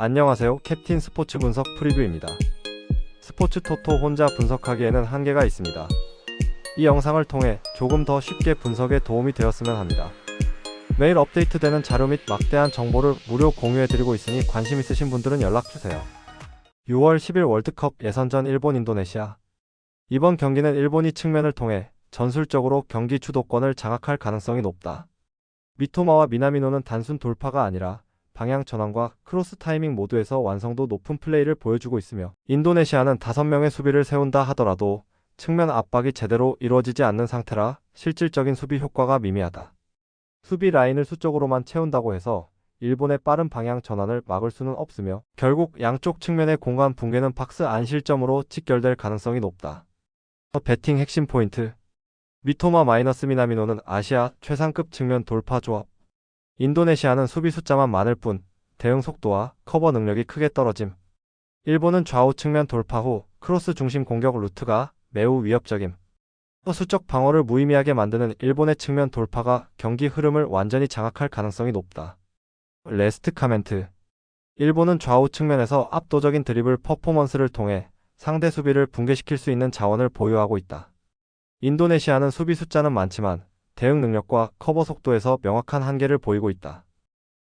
안녕하세요. 캡틴 스포츠 분석 프리뷰입니다. 스포츠 토토 혼자 분석하기에는 한계가 있습니다. 이 영상을 통해 조금 더 쉽게 분석에 도움이 되었으면 합니다. 매일 업데이트되는 자료 및 막대한 정보를 무료 공유해드리고 있으니 관심 있으신 분들은 연락주세요. 6월 10일 월드컵 예선전 일본 인도네시아. 이번 경기는 일본이 측면을 통해 전술적으로 경기 주도권을 장악할 가능성이 높다. 미토마와 미나미노는 단순 돌파가 아니라 방향 전환과 크로스 타이밍 모두에서 완성도 높은 플레이를 보여주고 있으며, 인도네시아는 5명의 수비를 세운다 하더라도 측면 압박이 제대로 이루어지지 않는 상태라 실질적인 수비 효과가 미미하다. 수비 라인을 수적으로만 채운다고 해서 일본의 빠른 방향 전환을 막을 수는 없으며, 결국 양쪽 측면의 공간 붕괴는 박스 안 실점으로 직결될 가능성이 높다. 배팅 핵심 포인트. 미토마 마이너스 미나미노는 아시아 최상급 측면 돌파 조합. 인도네시아는 수비 숫자만 많을 뿐 대응 속도와 커버 능력이 크게 떨어짐. 일본은 좌우 측면 돌파 후 크로스 중심 공격 루트가 매우 위협적임. 수적 방어를 무의미하게 만드는 일본의 측면 돌파가 경기 흐름을 완전히 장악할 가능성이 높다. 레스트 카멘트. 일본은 좌우 측면에서 압도적인 드리블 퍼포먼스를 통해 상대 수비를 붕괴시킬 수 있는 자원을 보유하고 있다. 인도네시아는 수비 숫자는 많지만 대응 능력과 커버 속도에서 명확한 한계를 보이고 있다.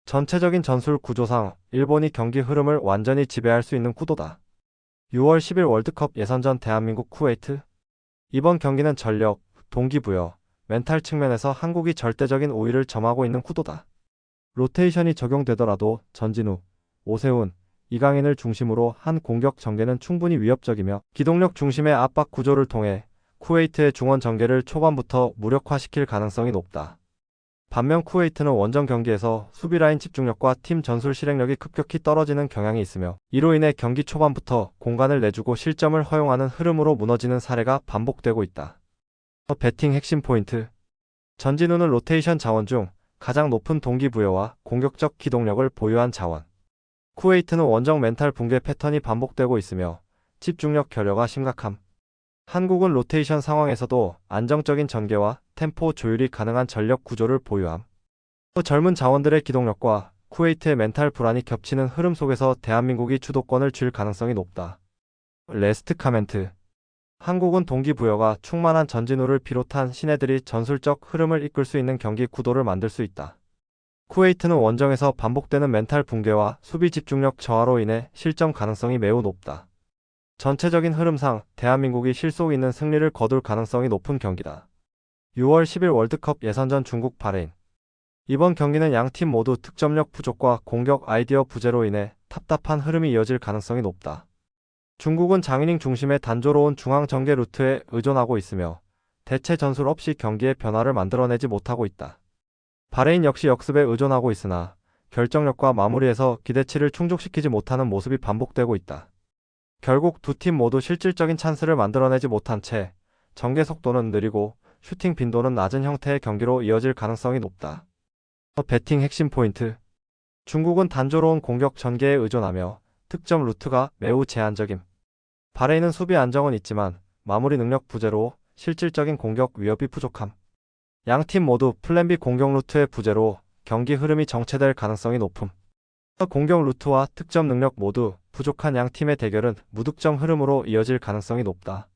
전체적인 전술 구조상 일본이 경기 흐름을 완전히 지배할 수 있는 구도다. 6월 10일 월드컵 예선전 대한민국 쿠웨이트. 이번 경기는 전력, 동기부여, 멘탈 측면에서 한국이 절대적인 우위를 점하고 있는 구도다. 로테이션이 적용되더라도 전진우, 오세훈, 이강인을 중심으로 한 공격 전개는 충분히 위협적이며, 기동력 중심의 압박 구조를 통해 쿠웨이트의 중원 전개를 초반부터 무력화시킬 가능성이 높다. 반면 쿠웨이트는 원정 경기에서 수비라인 집중력과 팀 전술 실행력이 급격히 떨어지는 경향이 있으며, 이로 인해 경기 초반부터 공간을 내주고 실점을 허용하는 흐름으로 무너지는 사례가 반복되고 있다. 배팅 핵심 포인트. 전진우는 로테이션 자원 중 가장 높은 동기부여와 공격적 기동력을 보유한 자원. 쿠웨이트는 원정 멘탈 붕괴 패턴이 반복되고 있으며 집중력 결여가 심각함. 한국은 로테이션 상황에서도 안정적인 전개와 템포 조율이 가능한 전력 구조를 보유함. 젊은 자원들의 기동력과 쿠웨이트의 멘탈 불안이 겹치는 흐름 속에서 대한민국이 주도권을 쥘 가능성이 높다. 레스트 카멘트. 한국은 동기부여가 충만한 전진우를 비롯한 신예들이 전술적 흐름을 이끌 수 있는 경기 구도를 만들 수 있다. 쿠웨이트는 원정에서 반복되는 멘탈 붕괴와 수비 집중력 저하로 인해 실점 가능성이 매우 높다. 전체적인 흐름상 대한민국이 실속 있는 승리를 거둘 가능성이 높은 경기다. 6월 10일 월드컵 예선전 중국 바레인. 이번 경기는 양팀 모두 득점력 부족과 공격 아이디어 부재로 인해 답답한 흐름이 이어질 가능성이 높다. 중국은 장이닝 중심의 단조로운 중앙 전개 루트에 의존하고 있으며 대체 전술 없이 경기의 변화를 만들어내지 못하고 있다. 바레인 역시 역습에 의존하고 있으나 결정력과 마무리에서 기대치를 충족시키지 못하는 모습이 반복되고 있다. 결국 두 팀 모두 실질적인 찬스를 만들어내지 못한 채 전개 속도는 느리고 슈팅 빈도는 낮은 형태의 경기로 이어질 가능성이 높다. 배팅 핵심 포인트. 중국은 단조로운 공격 전개에 의존하며 득점 루트가 매우 제한적임. 바레인은 수비 안정은 있지만 마무리 능력 부재로 실질적인 공격 위협이 부족함. 양팀 모두 플랜 B 공격 루트의 부재로 경기 흐름이 정체될 가능성이 높음. 공격 루트와 득점 능력 모두 부족한 양 팀의 대결은 무득점 흐름으로 이어질 가능성이 높다.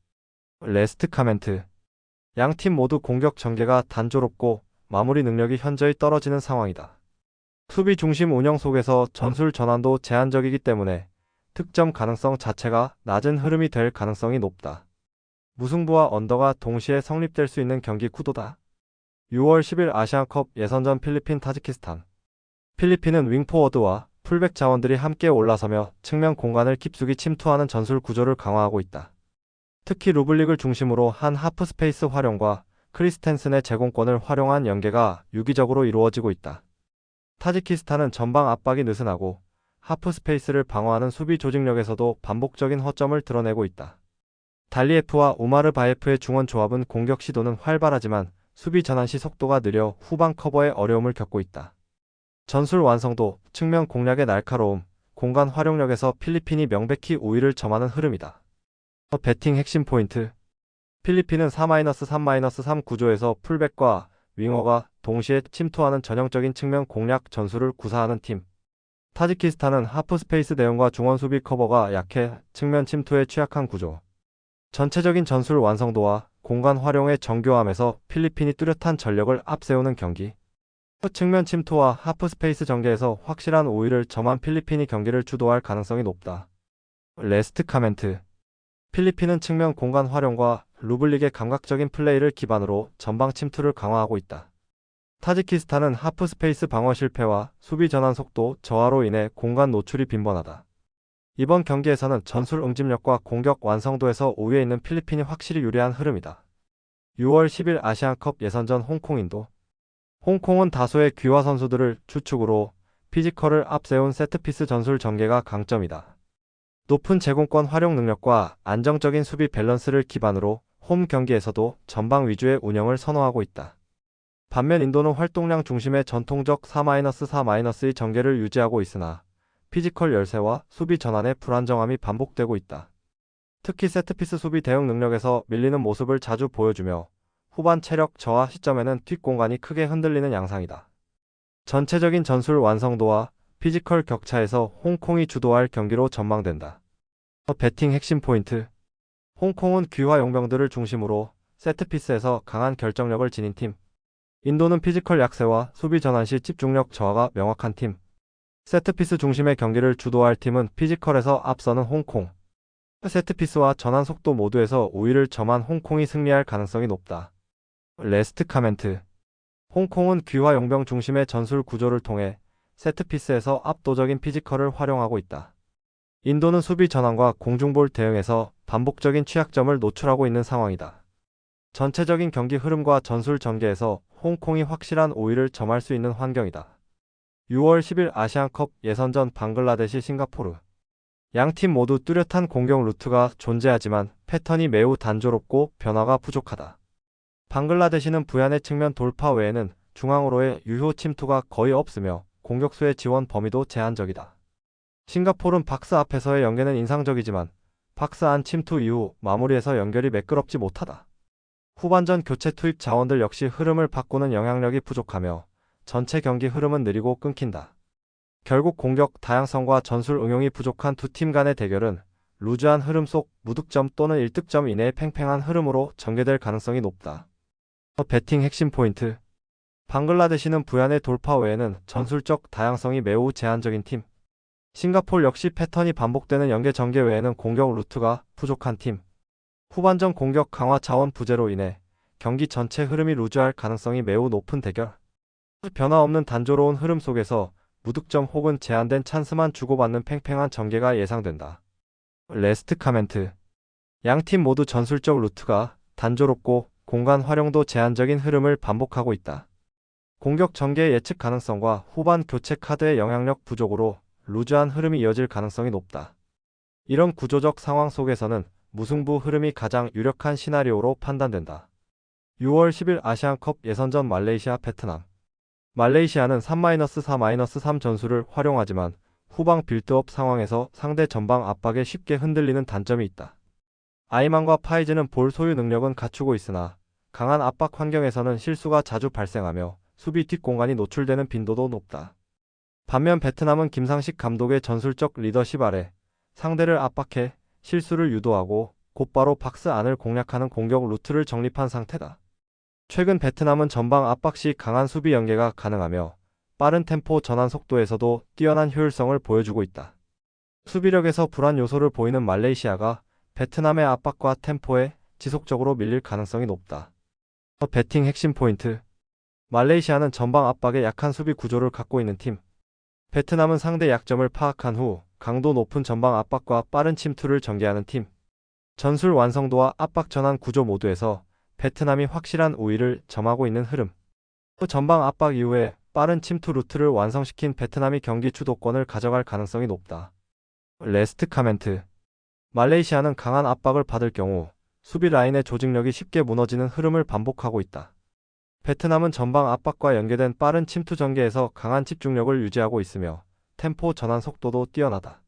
레스트 카멘트. 양 팀 모두 공격 전개가 단조롭고 마무리 능력이 현저히 떨어지는 상황이다. 수비 중심 운영 속에서 전술 전환도 제한적이기 때문에 득점 가능성 자체가 낮은 흐름이 될 가능성이 높다. 무승부와 언더가 동시에 성립될 수 있는 경기 구도다. 6월 10일 아시안컵 예선전 필리핀 타지키스탄. 필리핀은 윙포워드와 풀백 자원들이 함께 올라서며 측면 공간을 깊숙이 침투하는 전술 구조를 강화하고 있다. 특히 루블릭을 중심으로 한 하프 스페이스 활용과 크리스텐슨의 제공권을 활용한 연계가 유기적으로 이루어지고 있다. 타지키스탄은 전방 압박이 느슨하고 하프 스페이스를 방어하는 수비 조직력에서도 반복적인 허점을 드러내고 있다. 달리에프와 우마르 바예프의 중원 조합은 공격 시도는 활발하지만 수비 전환 시 속도가 느려 후방 커버에 어려움을 겪고 있다. 전술 완성도, 측면 공략의 날카로움, 공간 활용력에서 필리핀이 명백히 우위를 점하는 흐름이다. 배팅 핵심 포인트. 필리핀은 4-3-3 구조에서 풀백과 윙어가 동시에 침투하는 전형적인 측면 공략 전술을 구사하는 팀. 타지키스탄은 하프스페이스 대응과 중원 수비 커버가 약해 측면 침투에 취약한 구조. 전체적인 전술 완성도와 공간 활용의 정교함에서 필리핀이 뚜렷한 전력을 앞세우는 경기. 측면 침투와 하프스페이스 전개에서 확실한 우위를 점한 필리핀이 경기를 주도할 가능성이 높다. 레스트 카멘트. 필리핀은 측면 공간 활용과 루블릭의 감각적인 플레이를 기반으로 전방 침투를 강화하고 있다. 타지키스탄은 하프스페이스 방어 실패와 수비 전환 속도 저하로 인해 공간 노출이 빈번하다. 이번 경기에서는 전술 응집력과 공격 완성도에서 우위에 있는 필리핀이 확실히 유리한 흐름이다. 6월 10일 아시안컵 예선전 홍콩 인도. 홍콩은 다수의 귀화 선수들을 주축으로 피지컬을 앞세운 세트피스 전술 전개가 강점이다. 높은 제공권 활용 능력과 안정적인 수비 밸런스를 기반으로 홈 경기에서도 전방 위주의 운영을 선호하고 있다. 반면 인도는 활동량 중심의 전통적 4-4-4의 전개를 유지하고 있으나 피지컬 열세와 수비 전환의 불안정함이 반복되고 있다. 특히 세트피스 수비 대응 능력에서 밀리는 모습을 자주 보여주며 후반 체력 저하 시점에는 뒷공간이 크게 흔들리는 양상이다. 전체적인 전술 완성도와 피지컬 격차에서 홍콩이 주도할 경기로 전망된다. 배팅 핵심 포인트. 홍콩은 귀화 용병들을 중심으로 세트피스에서 강한 결정력을 지닌 팀. 인도는 피지컬 약세와 수비 전환 시 집중력 저하가 명확한 팀. 세트피스 중심의 경기를 주도할 팀은 피지컬에서 앞서는 홍콩. 세트피스와 전환 속도 모두에서 우위를 점한 홍콩이 승리할 가능성이 높다. 레스트 카멘트. 홍콩은 귀화 용병 중심의 전술 구조를 통해 세트피스에서 압도적인 피지컬을 활용하고 있다. 인도는 수비 전환과 공중볼 대응에서 반복적인 취약점을 노출하고 있는 상황이다. 전체적인 경기 흐름과 전술 전개에서 홍콩이 확실한 우위를 점할 수 있는 환경이다. 6월 10일 아시안컵 예선전 방글라데시 싱가포르. 양팀 모두 뚜렷한 공격 루트가 존재하지만 패턴이 매우 단조롭고 변화가 부족하다. 방글라데시는 부얀의 측면 돌파 외에는 중앙으로의 유효 침투가 거의 없으며 공격수의 지원 범위도 제한적이다. 싱가포르는 박스 앞에서의 연계는 인상적이지만 박스 안 침투 이후 마무리에서 연결이 매끄럽지 못하다. 후반전 교체 투입 자원들 역시 흐름을 바꾸는 영향력이 부족하며 전체 경기 흐름은 느리고 끊긴다. 결국 공격 다양성과 전술 응용이 부족한 두 팀 간의 대결은 루즈한 흐름 속 무득점 또는 1득점 이내의 팽팽한 흐름으로 전개될 가능성이 높다. 배팅 핵심 포인트. 방글라데시는 부얀의 돌파 외에는 전술적 다양성이 매우 제한적인 팀. 싱가포르 역시 패턴이 반복되는 연계 전개 외에는 공격 루트가 부족한 팀. 후반전 공격 강화 자원 부재로 인해 경기 전체 흐름이 루즈할 가능성이 매우 높은 대결. 변화 없는 단조로운 흐름 속에서 무득점 혹은 제한된 찬스만 주고받는 팽팽한 전개가 예상된다. 레스트 카멘트. 양팀 모두 전술적 루트가 단조롭고 공간 활용도 제한적인 흐름을 반복하고 있다. 공격 전개의 예측 가능성과 후반 교체 카드의 영향력 부족으로 루즈한 흐름이 이어질 가능성이 높다. 이런 구조적 상황 속에서는 무승부 흐름이 가장 유력한 시나리오로 판단된다. 6월 10일 아시안컵 예선전 말레이시아 베트남. 말레이시아는 3-4-3 전술을 활용하지만 후방 빌드업 상황에서 상대 전방 압박에 쉽게 흔들리는 단점이 있다. 아이만과 파이즈는 볼 소유 능력은 갖추고 있으나 강한 압박 환경에서는 실수가 자주 발생하며 수비 뒷공간이 노출되는 빈도도 높다. 반면 베트남은 김상식 감독의 전술적 리더십 아래 상대를 압박해 실수를 유도하고 곧바로 박스 안을 공략하는 공격 루트를 정립한 상태다. 최근 베트남은 전방 압박 시 강한 수비 연계가 가능하며 빠른 템포 전환 속도에서도 뛰어난 효율성을 보여주고 있다. 수비력에서 불안 요소를 보이는 말레이시아가 베트남의 압박과 템포에 지속적으로 밀릴 가능성이 높다. 배팅 핵심 포인트. 말레이시아는 전방 압박에 약한 수비 구조를 갖고 있는 팀. 베트남은 상대 약점을 파악한 후 강도 높은 전방 압박과 빠른 침투를 전개하는 팀. 전술 완성도와 압박 전환 구조 모두에서 베트남이 확실한 우위를 점하고 있는 흐름. 전방 압박 이후에 빠른 침투 루트를 완성시킨 베트남이 경기 주도권을 가져갈 가능성이 높다. 레스트 카멘트. 말레이시아는 강한 압박을 받을 경우 수비 라인의 조직력이 쉽게 무너지는 흐름을 반복하고 있다. 베트남은 전방 압박과 연계된 빠른 침투 전개에서 강한 집중력을 유지하고 있으며 템포 전환 속도도 뛰어나다.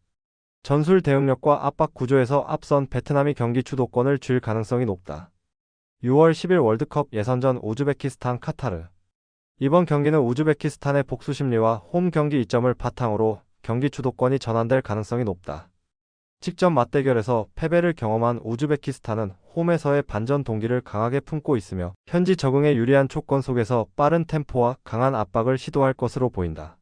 전술 대응력과 압박 구조에서 앞선 베트남이 경기 주도권을 쥘 가능성이 높다. 6월 10일 월드컵 예선전 우즈베키스탄 카타르. 이번 경기는 우즈베키스탄의 복수 심리와 홈 경기 이점을 바탕으로 경기 주도권이 전환될 가능성이 높다. 직접 맞대결에서 패배를 경험한 우즈베키스탄은 홈에서의 반전 동기를 강하게 품고 있으며 현지 적응에 유리한 조건 속에서 빠른 템포와 강한 압박을 시도할 것으로 보인다.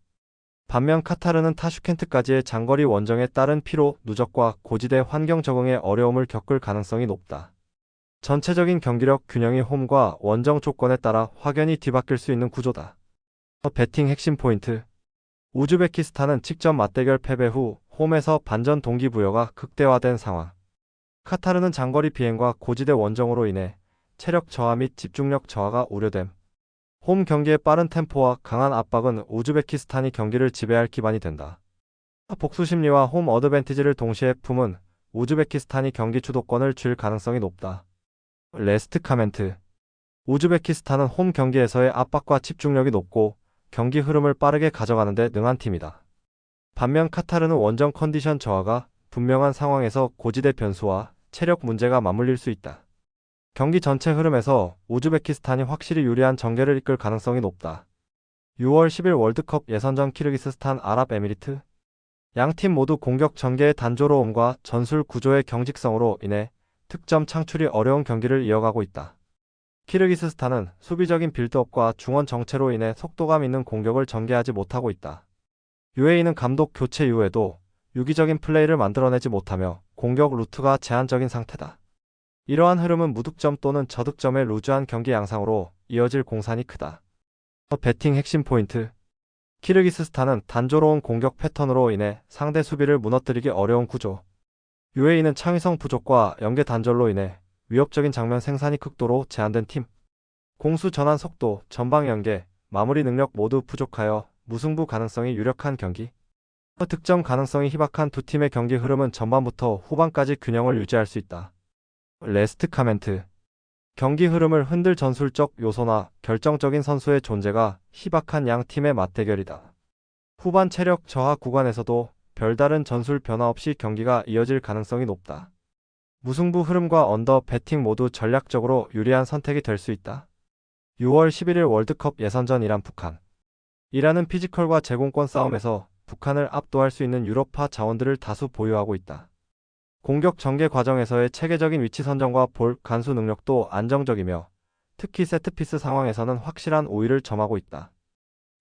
반면 카타르는 타슈켄트까지의 장거리 원정에 따른 피로, 누적과 고지대 환경 적응에 어려움을 겪을 가능성이 높다. 전체적인 경기력 균형이 홈과 원정 조건에 따라 확연히 뒤바뀔 수 있는 구조다. 배팅 핵심 포인트. 우즈베키스탄은 직접 맞대결 패배 후 홈에서 반전 동기부여가 극대화된 상황. 카타르는 장거리 비행과 고지대 원정으로 인해 체력 저하 및 집중력 저하가 우려됨. 홈 경기의 빠른 템포와 강한 압박은 우즈베키스탄이 경기를 지배할 기반이 된다. 복수 심리와 홈 어드밴티지를 동시에 품은 우즈베키스탄이 경기 주도권을 쥘 가능성이 높다. 레스트 카멘트. 우즈베키스탄은 홈 경기에서의 압박과 집중력이 높고 경기 흐름을 빠르게 가져가는 데 능한 팀이다. 반면 카타르는 원정 컨디션 저하가 분명한 상황에서 고지대 변수와 체력 문제가 맞물릴 수 있다. 경기 전체 흐름에서 우즈베키스탄이 확실히 유리한 전개를 이끌 가능성이 높다. 6월 10일 월드컵 예선전 키르기스스탄 아랍에미리트. 양팀 모두 공격 전개의 단조로움과 전술 구조의 경직성으로 인해 득점 창출이 어려운 경기를 이어가고 있다. 키르기스스탄은 수비적인 빌드업과 중원 정체로 인해 속도감 있는 공격을 전개하지 못하고 있다. UAE는 감독 교체 이후에도 유기적인 플레이를 만들어내지 못하며 공격 루트가 제한적인 상태다. 이러한 흐름은 무득점 또는 저득점의 루즈한 경기 양상으로 이어질 공산이 크다. 배팅 핵심 포인트. 키르기스스탄은 단조로운 공격 패턴으로 인해 상대 수비를 무너뜨리기 어려운 구조. UAE는 창의성 부족과 연계 단절로 인해 위협적인 장면 생산이 극도로 제한된 팀. 공수 전환 속도, 전방 연계, 마무리 능력 모두 부족하여 무승부 가능성이 유력한 경기. 득점 가능성이 희박한 두 팀의 경기 흐름은 전반부터 후반까지 균형을 유지할 수 있다. 레스트 카멘트. 경기 흐름을 흔들 전술적 요소나 결정적인 선수의 존재가 희박한 양 팀의 맞대결이다. 후반 체력 저하 구간에서도 별다른 전술 변화 없이 경기가 이어질 가능성이 높다. 무승부 흐름과 언더 배팅 모두 전략적으로 유리한 선택이 될 수 있다. 6월 11일 월드컵 예선전 이란 북한. 이란은 피지컬과 제공권 싸움에서 북한을 압도할 수 있는 유럽파 자원들을 다수 보유하고 있다. 공격 전개 과정에서의 체계적인 위치 선정과 볼 간수 능력도 안정적이며 특히 세트피스 상황에서는 확실한 우위를 점하고 있다.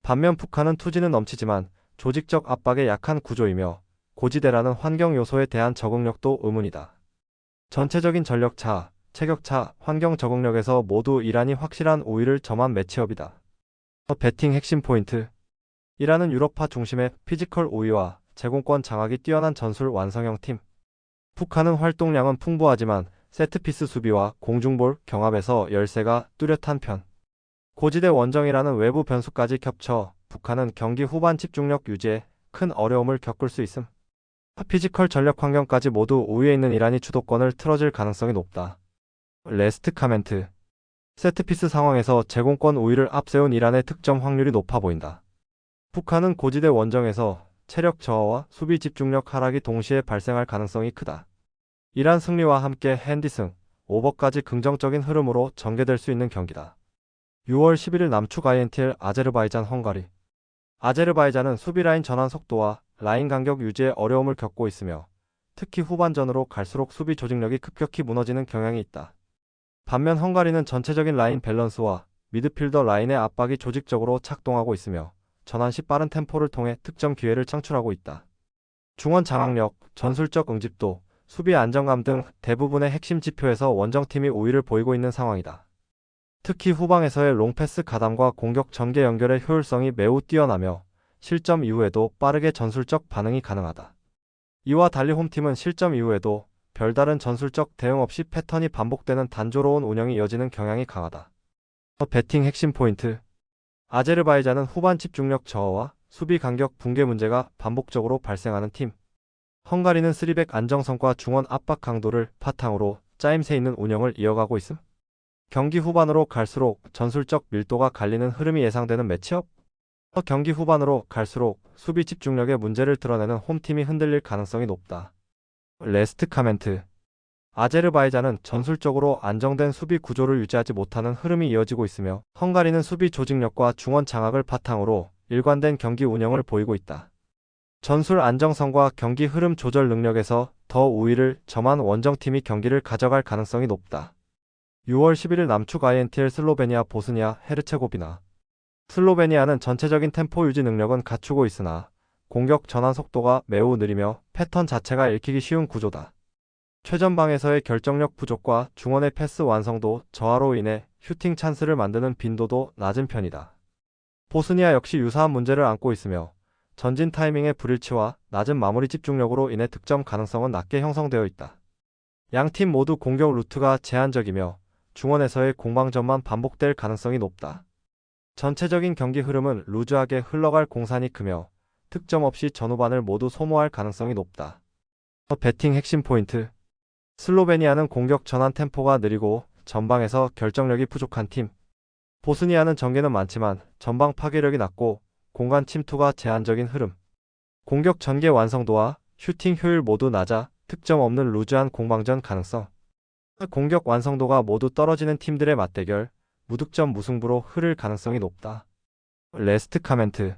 반면 북한은 투지는 넘치지만 조직적 압박에 약한 구조이며 고지대라는 환경 요소에 대한 적응력도 의문이다. 전체적인 전력차, 체격차, 환경 적응력에서 모두 이란이 확실한 우위를 점한 매치업이다. 배팅 핵심 포인트. 이란은 유럽파 중심의 피지컬 우위와 제공권 장악이 뛰어난 전술 완성형 팀. 북한은 활동량은 풍부하지만 세트피스 수비와 공중볼 경합에서 열세가 뚜렷한 편. 고지대 원정이라는 외부 변수까지 겹쳐 북한은 경기 후반 집중력 유지에 큰 어려움을 겪을 수 있음. 피지컬 전력 환경까지 모두 우위에 있는 이란이 주도권을 틀어질 가능성이 높다. 레스트 카멘트. 세트피스 상황에서 제공권 우위를 앞세운 이란의 득점 확률이 높아 보인다. 북한은 고지대 원정에서 체력 저하와 수비 집중력 하락이 동시에 발생할 가능성이 크다. 이란 승리와 함께 핸디승, 오버까지 긍정적인 흐름으로 전개될 수 있는 경기다. 6월 11일 남축 INTL 아제르바이잔 헝가리. 아제르바이잔은 수비 라인 전환 속도와 라인 간격 유지에 어려움을 겪고 있으며 특히 후반전으로 갈수록 수비 조직력이 급격히 무너지는 경향이 있다. 반면 헝가리는 전체적인 라인 밸런스와 미드필더 라인의 압박이 조직적으로 작동하고 있으며 전환 시 빠른 템포를 통해 득점 기회를 창출하고 있다. 중원 장악력, 전술적 응집도, 수비 안정감 등 대부분의 핵심 지표에서 원정팀이 우위를 보이고 있는 상황이다. 특히 후방에서의 롱패스 가담과 공격 전개 연결의 효율성이 매우 뛰어나며 실점 이후에도 빠르게 전술적 반응이 가능하다. 이와 달리 홈팀은 실점 이후에도 별다른 전술적 대응 없이 패턴이 반복되는 단조로운 운영이 이어지는 경향이 강하다. 배팅 핵심 포인트. 아제르바이잔은 후반 집중력 저하와 수비 간격 붕괴 문제가 반복적으로 발생하는 팀. 헝가리는 3백 안정성과 중원 압박 강도를 바탕으로 짜임새 있는 운영을 이어가고 있음. 경기 후반으로 갈수록 전술적 밀도가 갈리는 흐름이 예상되는 매치업. 경기 후반으로 갈수록 수비 집중력의 문제를 드러내는 홈팀이 흔들릴 가능성이 높다. 레스트 카멘트. 아제르바이잔은 전술적으로 안정된 수비 구조를 유지하지 못하는 흐름이 이어지고 있으며 헝가리는 수비 조직력과 중원 장악을 바탕으로 일관된 경기 운영을 보이고 있다. 전술 안정성과 경기 흐름 조절 능력에서 더 우위를 점한 원정팀이 경기를 가져갈 가능성이 높다. 6월 11일 남축 INTL 슬로베니아 보스니아 헤르체고비나. 슬로베니아는 전체적인 템포 유지 능력은 갖추고 있으나 공격 전환 속도가 매우 느리며 패턴 자체가 읽히기 쉬운 구조다. 최전방에서의 결정력 부족과 중원의 패스 완성도 저하로 인해 슈팅 찬스를 만드는 빈도도 낮은 편이다. 보스니아 역시 유사한 문제를 안고 있으며 전진 타이밍의 불일치와 낮은 마무리 집중력으로 인해 득점 가능성은 낮게 형성되어 있다. 양팀 모두 공격 루트가 제한적이며 중원에서의 공방전만 반복될 가능성이 높다. 전체적인 경기 흐름은 루즈하게 흘러갈 공산이 크며 득점 없이 전후반을 모두 소모할 가능성이 높다. 배팅 핵심 포인트. 슬로베니아는 공격 전환 템포가 느리고 전방에서 결정력이 부족한 팀. 보스니아는 전개는 많지만 전방 파괴력이 낮고 공간 침투가 제한적인 흐름. 공격 전개 완성도와 슈팅 효율 모두 낮아 득점 없는 루즈한 공방전 가능성. 공격 완성도가 모두 떨어지는 팀들의 맞대결, 무득점 무승부로 흐를 가능성이 높다. 레스트 카멘트.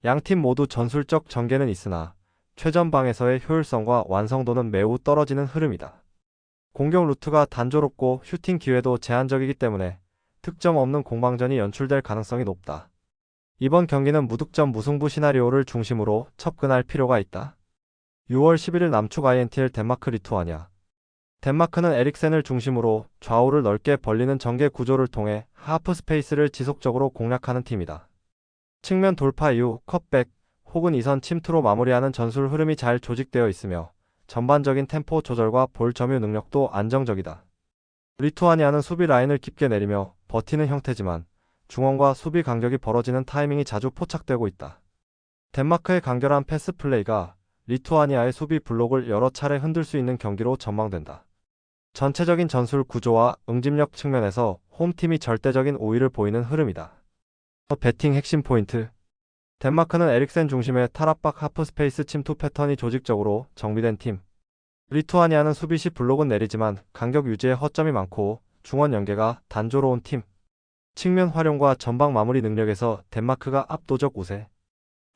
양팀 모두 전술적 전개는 있으나 최전방에서의 효율성과 완성도는 매우 떨어지는 흐름이다. 공격 루트가 단조롭고 슈팅 기회도 제한적이기 때문에 득점 없는 공방전이 연출될 가능성이 높다. 이번 경기는 무득점 무승부 시나리오를 중심으로 접근할 필요가 있다. 6월 11일 남축 INTL 덴마크 리투아니아. 덴마크는 에릭센을 중심으로 좌우를 넓게 벌리는 전개 구조를 통해 하프 스페이스를 지속적으로 공략하는 팀이다. 측면 돌파 이후 컷백 혹은 이선 침투로 마무리하는 전술 흐름이 잘 조직되어 있으며 전반적인 템포 조절과 볼 점유 능력도 안정적이다. 리투아니아는 수비 라인을 깊게 내리며 버티는 형태지만 중원과 수비 간격이 벌어지는 타이밍이 자주 포착되고 있다. 덴마크의 간결한 패스 플레이가 리투아니아의 수비 블록을 여러 차례 흔들 수 있는 경기로 전망된다. 전체적인 전술 구조와 응집력 측면에서 홈팀이 절대적인 우위를 보이는 흐름이다. 배팅 핵심 포인트. 덴마크는 에릭센 중심의 탈압박 하프 스페이스 침투 패턴이 조직적으로 정비된 팀. 리투아니아는 수비 시 블록은 내리지만 간격 유지에 허점이 많고 중원 연계가 단조로운 팀. 측면 활용과 전방 마무리 능력에서 덴마크가 압도적 우세.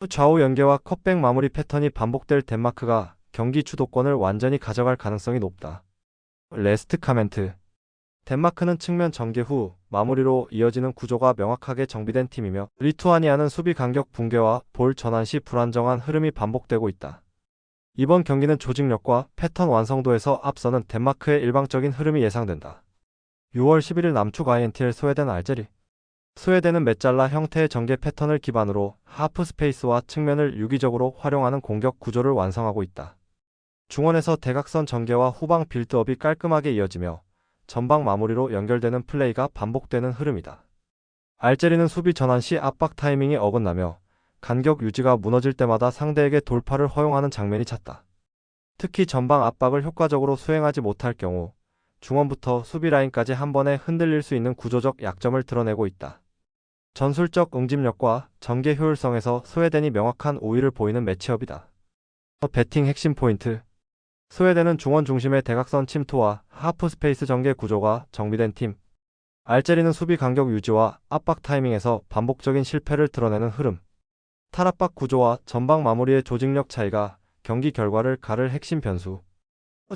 좌우 연계와 컷백 마무리 패턴이 반복될 덴마크가 경기 주도권을 완전히 가져갈 가능성이 높다. 레스트 카멘트. 덴마크는 측면 전개 후 마무리로 이어지는 구조가 명확하게 정비된 팀이며 리투아니아는 수비 간격 붕괴와 볼 전환 시 불안정한 흐름이 반복되고 있다. 이번 경기는 조직력과 패턴 완성도에서 앞서는 덴마크의 일방적인 흐름이 예상된다. 6월 11일 남축 INTL 스웨덴 알제리. 스웨덴은 메잘라 형태의 전개 패턴을 기반으로 하프 스페이스와 측면을 유기적으로 활용하는 공격 구조를 완성하고 있다. 중원에서 대각선 전개와 후방 빌드업이 깔끔하게 이어지며 전방 마무리로 연결되는 플레이가 반복되는 흐름이다. 알제리는 수비 전환 시 압박 타이밍이 어긋나며 간격 유지가 무너질 때마다 상대에게 돌파를 허용하는 장면이 잦다. 특히 전방 압박을 효과적으로 수행하지 못할 경우 중원부터 수비 라인까지 한 번에 흔들릴 수 있는 구조적 약점을 드러내고 있다. 전술적 응집력과 전개 효율성에서 스웨덴이 명확한 우위를 보이는 매치업이다. 배팅 핵심 포인트. 스웨덴은 중원 중심의 대각선 침투와 하프 스페이스 전개 구조가 정비된 팀. 알제리는 수비 간격 유지와 압박 타이밍에서 반복적인 실패를 드러내는 흐름. 탈압박 구조와 전방 마무리의 조직력 차이가 경기 결과를 가를 핵심 변수.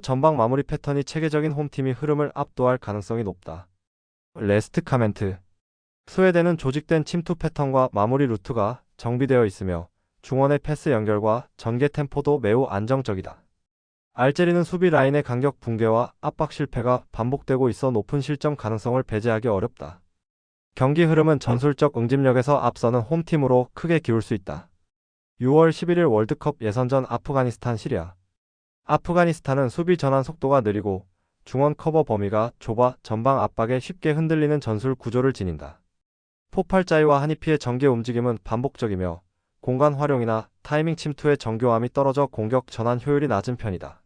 전방 마무리 패턴이 체계적인 홈팀이 흐름을 압도할 가능성이 높다. 레스트 카멘트. 스웨덴은 조직된 침투 패턴과 마무리 루트가 정비되어 있으며 중원의 패스 연결과 전개 템포도 매우 안정적이다. 알제리는 수비 라인의 간격 붕괴와 압박 실패가 반복되고 있어 높은 실점 가능성을 배제하기 어렵다. 경기 흐름은 전술적 응집력에서 앞서는 홈팀으로 크게 기울 수 있다. 6월 11일 월드컵 예선전 아프가니스탄 시리아. 아프가니스탄은 수비 전환 속도가 느리고 중원 커버 범위가 좁아 전방 압박에 쉽게 흔들리는 전술 구조를 지닌다. 포팔자이와 하니피의 전개 움직임은 반복적이며 공간 활용이나 타이밍 침투의 정교함이 떨어져 공격 전환 효율이 낮은 편이다.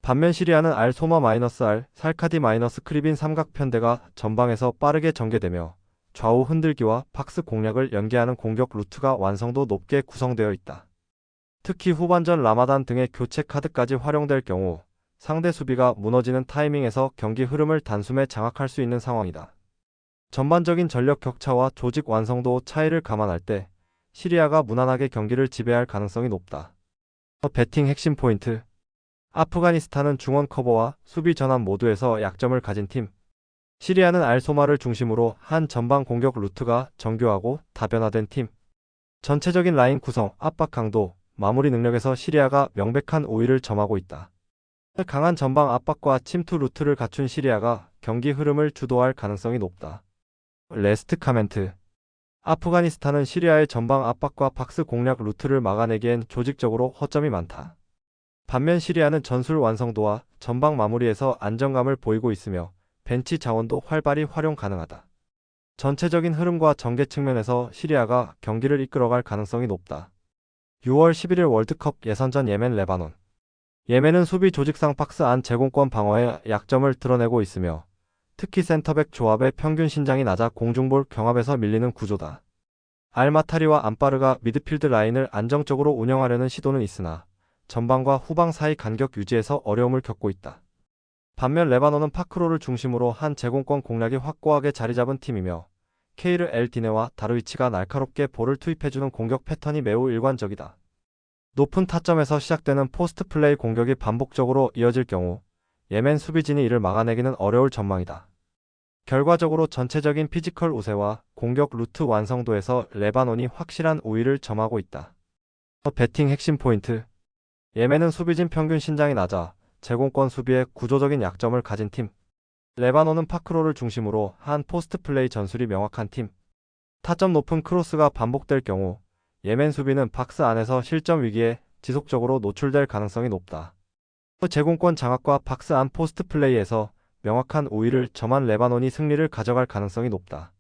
반면 시리아는 R-R, 살카디-크리빈 삼각편대가 전방에서 빠르게 전개되며 좌우 흔들기와 박스 공략을 연계하는 공격 루트가 완성도 높게 구성되어 있다. 특히 후반전 라마단 등의 교체 카드까지 활용될 경우 상대 수비가 무너지는 타이밍에서 경기 흐름을 단숨에 장악할 수 있는 상황이다. 전반적인 전력 격차와 조직 완성도 차이를 감안할 때 시리아가 무난하게 경기를 지배할 가능성이 높다. 배팅 핵심 포인트. 아프가니스탄은 중원 커버와 수비 전환 모두에서 약점을 가진 팀. 시리아는 알소마를 중심으로 한 전방 공격 루트가 정교하고 다변화된 팀. 전체적인 라인 구성, 압박 강도, 마무리 능력에서 시리아가 명백한 우위를 점하고 있다. 강한 전방 압박과 침투 루트를 갖춘 시리아가 경기 흐름을 주도할 가능성이 높다. 레스트 카멘트. 아프가니스탄은 시리아의 전방 압박과 박스 공략 루트를 막아내기엔 조직적으로 허점이 많다. 반면 시리아는 전술 완성도와 전방 마무리에서 안정감을 보이고 있으며 벤치 자원도 활발히 활용 가능하다. 전체적인 흐름과 전개 측면에서 시리아가 경기를 이끌어갈 가능성이 높다. 6월 11일 월드컵 예선전 예멘 레바논. 예멘은 수비 조직상 박스 안 제공권 방어에 약점을 드러내고 있으며 특히 센터백 조합의 평균 신장이 낮아 공중볼 경합에서 밀리는 구조다. 알마타리와 안파르가 미드필드 라인을 안정적으로 운영하려는 시도는 있으나 전방과 후방 사이 간격 유지에서 어려움을 겪고 있다. 반면 레바논은 파크로를 중심으로 한 제공권 공략이 확고하게 자리 잡은 팀이며 케이르 엘 디네와 다르위치가 날카롭게 볼을 투입해주는 공격 패턴이 매우 일관적이다. 높은 타점에서 시작되는 포스트 플레이 공격이 반복적으로 이어질 경우 예멘 수비진이 이를 막아내기는 어려울 전망이다. 결과적으로 전체적인 피지컬 우세와 공격 루트 완성도에서 레바논이 확실한 우위를 점하고 있다. 배팅 핵심 포인트. 예멘은 수비진 평균 신장이 낮아 제공권 수비에 구조적인 약점을 가진 팀. 레바논은 파크로를 중심으로 한 포스트 플레이 전술이 명확한 팀. 타점 높은 크로스가 반복될 경우 예멘 수비는 박스 안에서 실점 위기에 지속적으로 노출될 가능성이 높다. 제공권 장악과 박스 안 포스트 플레이에서 명확한 우위를 점한 레바논이 승리를 가져갈 가능성이 높다.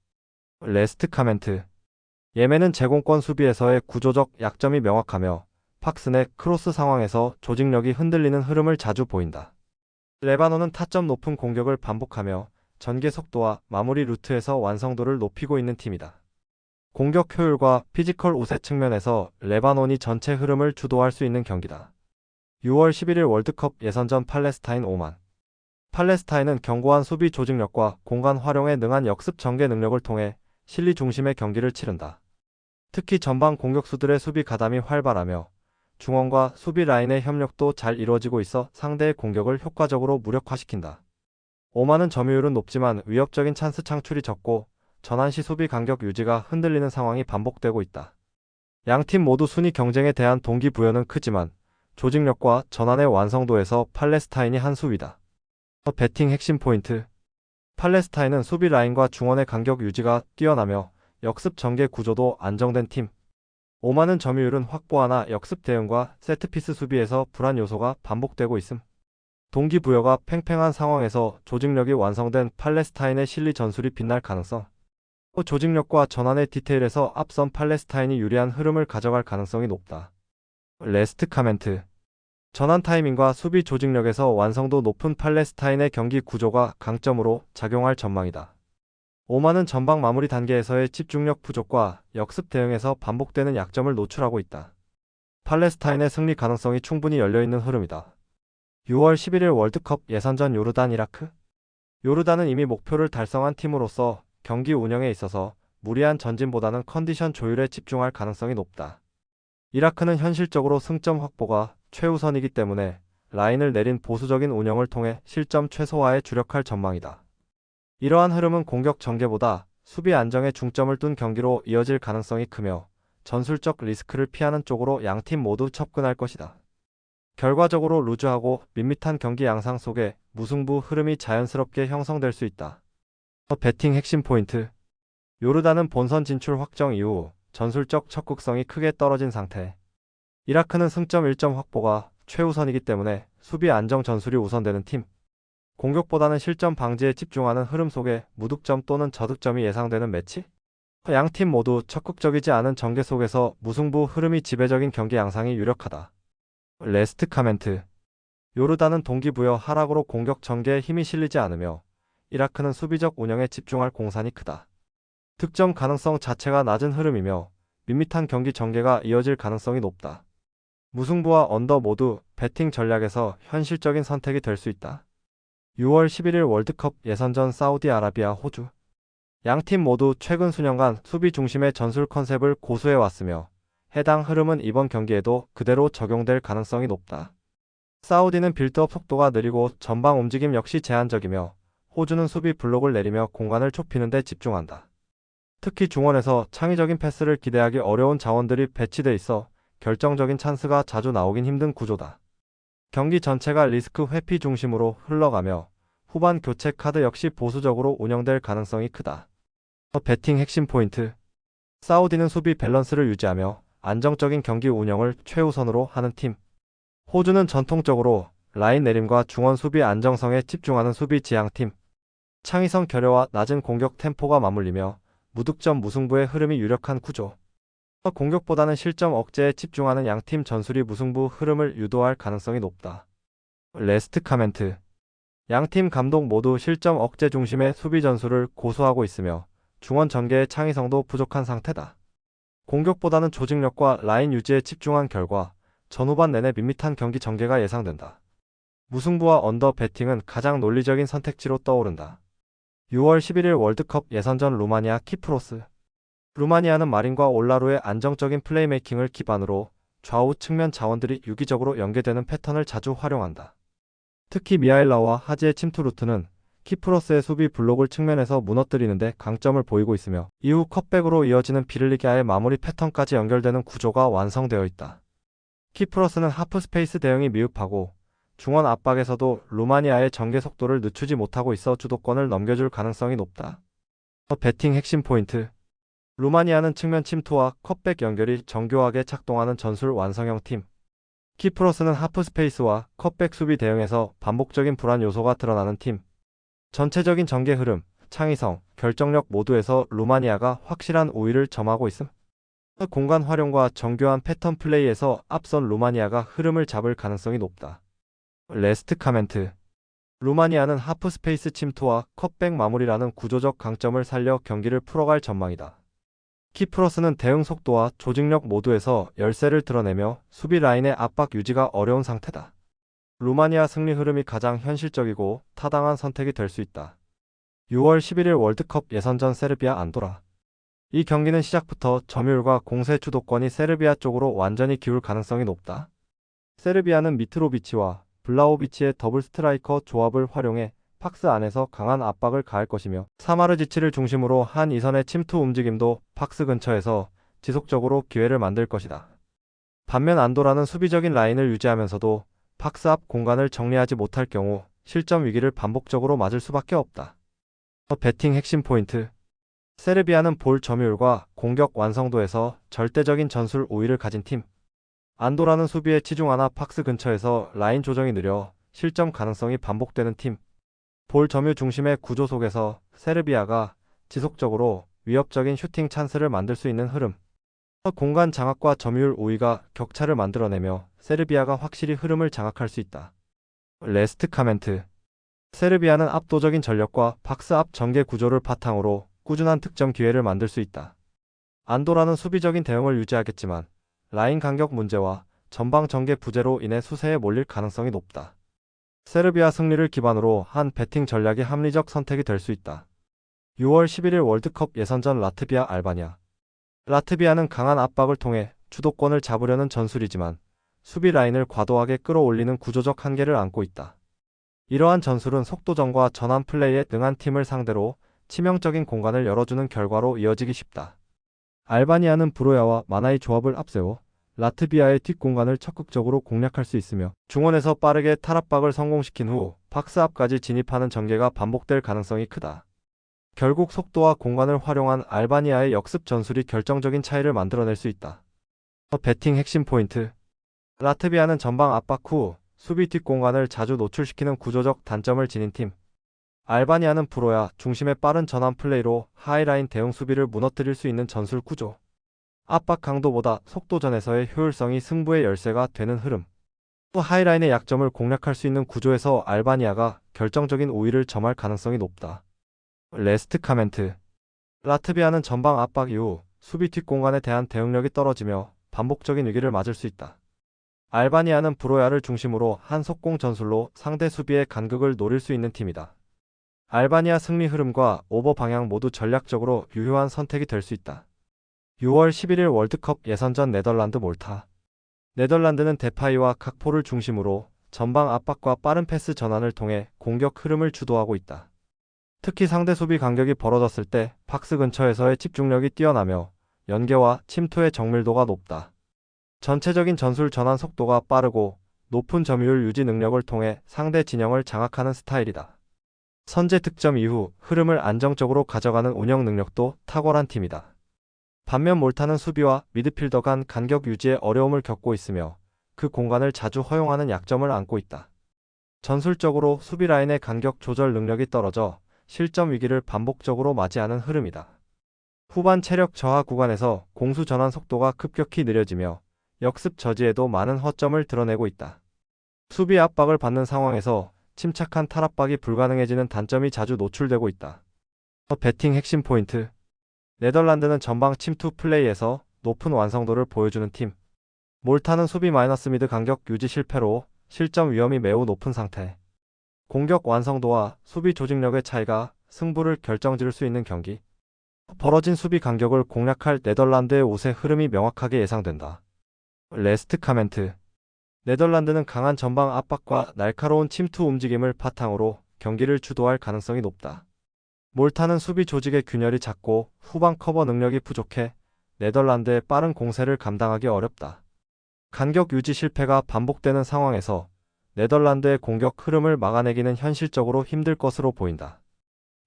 레스트 카멘트. 예멘은 제공권 수비에서의 구조적 약점이 명확하며 박스 내 크로스 상황에서 조직력이 흔들리는 흐름을 자주 보인다. 레바논은 타점 높은 공격을 반복하며 전개 속도와 마무리 루트에서 완성도를 높이고 있는 팀이다. 공격 효율과 피지컬 우세 측면에서 레바논이 전체 흐름을 주도할 수 있는 경기다. 6월 11일 월드컵 예선전 팔레스타인 오만. 팔레스타인은 견고한 수비 조직력과 공간 활용에 능한 역습 전개 능력을 통해 실리 중심의 경기를 치른다. 특히 전방 공격수들의 수비 가담이 활발하며 중원과 수비 라인의 협력도 잘 이루어지고 있어 상대의 공격을 효과적으로 무력화시킨다. 오만은 점유율은 높지만 위협적인 찬스 창출이 적고 전환 시 수비 간격 유지가 흔들리는 상황이 반복되고 있다. 양팀 모두 순위 경쟁에 대한 동기부여는 크지만 조직력과 전환의 완성도에서 팔레스타인이 한 수 위다. 배팅 핵심 포인트. 팔레스타인은 수비 라인과 중원의 간격 유지가 뛰어나며 역습 전개 구조도 안정된 팀. 오만은 점유율은 확보하나 역습 대응과 세트피스 수비에서 불안 요소가 반복되고 있음. 동기부여가 팽팽한 상황에서 조직력이 완성된 팔레스타인의 실리 전술이 빛날 가능성. 조직력과 전환의 디테일에서 앞선 팔레스타인이 유리한 흐름을 가져갈 가능성이 높다. 레스트 카멘트. 전환 타이밍과 수비 조직력에서 완성도 높은 팔레스타인의 경기 구조가 강점으로 작용할 전망이다. 오만은 전방 마무리 단계에서의 집중력 부족과 역습 대응에서 반복되는 약점을 노출하고 있다. 팔레스타인의 승리 가능성이 충분히 열려있는 흐름이다. 6월 11일 월드컵 예선전 요르단 이라크. 요르단은 이미 목표를 달성한 팀으로서 경기 운영에 있어서 무리한 전진보다는 컨디션 조율에 집중할 가능성이 높다. 이라크는 현실적으로 승점 확보가 최우선이기 때문에 라인을 내린 보수적인 운영을 통해 실점 최소화에 주력할 전망이다. 이러한 흐름은 공격 전개보다 수비 안정에 중점을 둔 경기로 이어질 가능성이 크며 전술적 리스크를 피하는 쪽으로 양팀 모두 접근할 것이다. 결과적으로 루즈하고 밋밋한 경기 양상 속에 무승부 흐름이 자연스럽게 형성될 수 있다. 배팅 핵심 포인트. 요르단은 본선 진출 확정 이후 전술적 적극성이 크게 떨어진 상태. 이라크는 승점 1점 확보가 최우선이기 때문에 수비 안정 전술이 우선되는 팀. 공격보다는 실점 방지에 집중하는 흐름 속에 무득점 또는 저득점이 예상되는 매치? 양팀 모두 적극적이지 않은 전개 속에서 무승부 흐름이 지배적인 경기 양상이 유력하다. 레스트 카멘트. 요르단은 동기부여 하락으로 공격 전개에 힘이 실리지 않으며 이라크는 수비적 운영에 집중할 공산이 크다. 득점 가능성 자체가 낮은 흐름이며 밋밋한 경기 전개가 이어질 가능성이 높다. 무승부와 언더 모두 배팅 전략에서 현실적인 선택이 될 수 있다. 6월 11일 월드컵 예선전 사우디아라비아 호주. 양팀 모두 최근 수년간 수비 중심의 전술 컨셉을 고수해 왔으며 해당 흐름은 이번 경기에도 그대로 적용될 가능성이 높다. 사우디는 빌드업 속도가 느리고 전방 움직임 역시 제한적이며 호주는 수비 블록을 내리며 공간을 좁히는 데 집중한다. 특히 중원에서 창의적인 패스를 기대하기 어려운 자원들이 배치돼 있어 결정적인 찬스가 자주 나오긴 힘든 구조다. 경기 전체가 리스크 회피 중심으로 흘러가며 후반 교체 카드 역시 보수적으로 운영될 가능성이 크다. 배팅 핵심 포인트. 사우디는 수비 밸런스를 유지하며 안정적인 경기 운영을 최우선으로 하는 팀. 호주는 전통적으로 라인 내림과 중원 수비 안정성에 집중하는 수비 지향팀. 창의성 결여와 낮은 공격 템포가 맞물리며 무득점 무승부의 흐름이 유력한 구조. 공격보다는 실점 억제에 집중하는 양팀 전술이 무승부 흐름을 유도할 가능성이 높다. 레스트 카멘트. 양팀 감독 모두 실점 억제 중심의 수비 전술을 고수하고 있으며 중원 전개의 창의성도 부족한 상태다. 공격보다는 조직력과 라인 유지에 집중한 결과 전후반 내내 밋밋한 경기 전개가 예상된다. 무승부와 언더 배팅은 가장 논리적인 선택지로 떠오른다. 6월 11일 월드컵 예선전 루마니아 키프로스. 루마니아는 마린과 올라루의 안정적인 플레이메이킹을 기반으로 좌우 측면 자원들이 유기적으로 연계되는 패턴을 자주 활용한다. 특히 미하일라와 하지의 침투 루트는 키프로스의 수비 블록을 측면에서 무너뜨리는데 강점을 보이고 있으며 이후 컷백으로 이어지는 비를리기아의 마무리 패턴까지 연결되는 구조가 완성되어 있다. 키프로스는 하프 스페이스 대응이 미흡하고 중원 압박에서도 루마니아의 전개 속도를 늦추지 못하고 있어 주도권을 넘겨줄 가능성이 높다. 배팅 핵심 포인트. 루마니아는 측면 침투와 컷백 연결이 정교하게 작동하는 전술 완성형 팀. 키프로스는 하프 스페이스와 컷백 수비 대응에서 반복적인 불안 요소가 드러나는 팀. 전체적인 전개 흐름, 창의성, 결정력 모두에서 루마니아가 확실한 우위를 점하고 있음. 공간 활용과 정교한 패턴 플레이에서 앞선 루마니아가 흐름을 잡을 가능성이 높다. 레스트 카멘트. 루마니아는 하프 스페이스 침투와 컷백 마무리라는 구조적 강점을 살려 경기를 풀어갈 전망이다. 키프로스는 대응 속도와 조직력 모두에서 열세를 드러내며 수비 라인의 압박 유지가 어려운 상태다. 루마니아 승리 흐름이 가장 현실적이고 타당한 선택이 될 수 있다. 6월 11일 월드컵 예선전 세르비아 안도라. 이 경기는 시작부터 점유율과 공세 주도권이 세르비아 쪽으로 완전히 기울 가능성이 높다. 세르비아는 미트로비치와 블라호비치의 더블 스트라이커 조합을 활용해 박스 안에서 강한 압박을 가할 것이며 사마르지치를 중심으로 한 이선의 침투 움직임도 박스 근처에서 지속적으로 기회를 만들 것이다. 반면 안도라는 수비적인 라인을 유지하면서도 박스 앞 공간을 정리하지 못할 경우 실점 위기를 반복적으로 맞을 수밖에 없다. 배팅 핵심 포인트. 세르비아는 볼 점유율과 공격 완성도에서 절대적인 전술 우위를 가진 팀. 안도라는 수비에 치중하나 박스 근처에서 라인 조정이 느려 실점 가능성이 반복되는 팀. 볼 점유 중심의 구조 속에서 세르비아가 지속적으로 위협적인 슈팅 찬스를 만들 수 있는 흐름. 공간 장악과 점유율 우위가 격차를 만들어내며 세르비아가 확실히 흐름을 장악할 수 있다. 레스트 카멘트. 세르비아는 압도적인 전력과 박스 앞 전개 구조를 바탕으로 꾸준한 득점 기회를 만들 수 있다. 안도라는 수비적인 대응을 유지하겠지만 라인 간격 문제와 전방 전개 부재로 인해 수세에 몰릴 가능성이 높다. 세르비아 승리를 기반으로 한 배팅 전략이 합리적 선택이 될 수 있다. 6월 11일 월드컵 예선전 라트비아 알바니아. 라트비아는 강한 압박을 통해 주도권을 잡으려는 전술이지만 수비 라인을 과도하게 끌어올리는 구조적 한계를 안고 있다. 이러한 전술은 속도전과 전환 플레이에 능한 팀을 상대로 치명적인 공간을 열어주는 결과로 이어지기 쉽다. 알바니아는 브로야와 마나이 조합을 앞세워 라트비아의 뒷공간을 적극적으로 공략할 수 있으며 중원에서 빠르게 탈압박을 성공시킨 후 박스 앞까지 진입하는 전개가 반복될 가능성이 크다. 결국 속도와 공간을 활용한 알바니아의 역습 전술이 결정적인 차이를 만들어낼 수 있다. 배팅 핵심 포인트. 라트비아는 전방 압박 후 수비 뒷공간을 자주 노출시키는 구조적 단점을 지닌 팀. 알바니아는 브로야 중심의 빠른 전환 플레이로 하이라인 대응 수비를 무너뜨릴 수 있는 전술 구조. 압박 강도보다 속도전에서의 효율성이 승부의 열쇠가 되는 흐름. 또 하이라인의 약점을 공략할 수 있는 구조에서 알바니아가 결정적인 우위를 점할 가능성이 높다. 레스트 카멘트. 라트비아는 전방 압박 이후 수비 뒷공간에 대한 대응력이 떨어지며 반복적인 위기를 맞을 수 있다. 알바니아는 브로야를 중심으로 한 속공 전술로 상대 수비의 간극을 노릴 수 있는 팀이다. 알바니아 승리 흐름과 오버 방향 모두 전략적으로 유효한 선택이 될 수 있다. 6월 11일 월드컵 예선전 네덜란드 몰타. 네덜란드는 데파이와 각포를 중심으로 전방 압박과 빠른 패스 전환을 통해 공격 흐름을 주도하고 있다. 특히 상대 수비 간격이 벌어졌을 때 박스 근처에서의 집중력이 뛰어나며 연계와 침투의 정밀도가 높다. 전체적인 전술 전환 속도가 빠르고 높은 점유율 유지 능력을 통해 상대 진영을 장악하는 스타일이다. 선제 득점 이후 흐름을 안정적으로 가져가는 운영 능력도 탁월한 팀이다. 반면 몰타는 수비와 미드필더 간 간격 유지에 어려움을 겪고 있으며 그 공간을 자주 허용하는 약점을 안고 있다. 전술적으로 수비 라인의 간격 조절 능력이 떨어져 실점 위기를 반복적으로 맞이하는 흐름이다. 후반 체력 저하 구간에서 공수 전환 속도가 급격히 느려지며 역습 저지에도 많은 허점을 드러내고 있다. 수비 압박을 받는 상황에서 침착한 탈압박이 불가능해지는 단점이 자주 노출되고 있다. 배팅 핵심 포인트. 네덜란드는 전방 침투 플레이에서 높은 완성도를 보여주는 팀. 몰타는 수비 마이너스 미드 간격 유지 실패로 실점 위험이 매우 높은 상태. 공격 완성도와 수비 조직력의 차이가 승부를 결정지을 수 있는 경기. 벌어진 수비 간격을 공략할 네덜란드의 우세 흐름이 명확하게 예상된다. 레스트 카멘트. 네덜란드는 강한 전방 압박과 날카로운 침투 움직임을 바탕으로 경기를 주도할 가능성이 높다. 몰타는 수비 조직의 균열이 작고 후방 커버 능력이 부족해 네덜란드의 빠른 공세를 감당하기 어렵다. 간격 유지 실패가 반복되는 상황에서 네덜란드의 공격 흐름을 막아내기는 현실적으로 힘들 것으로 보인다.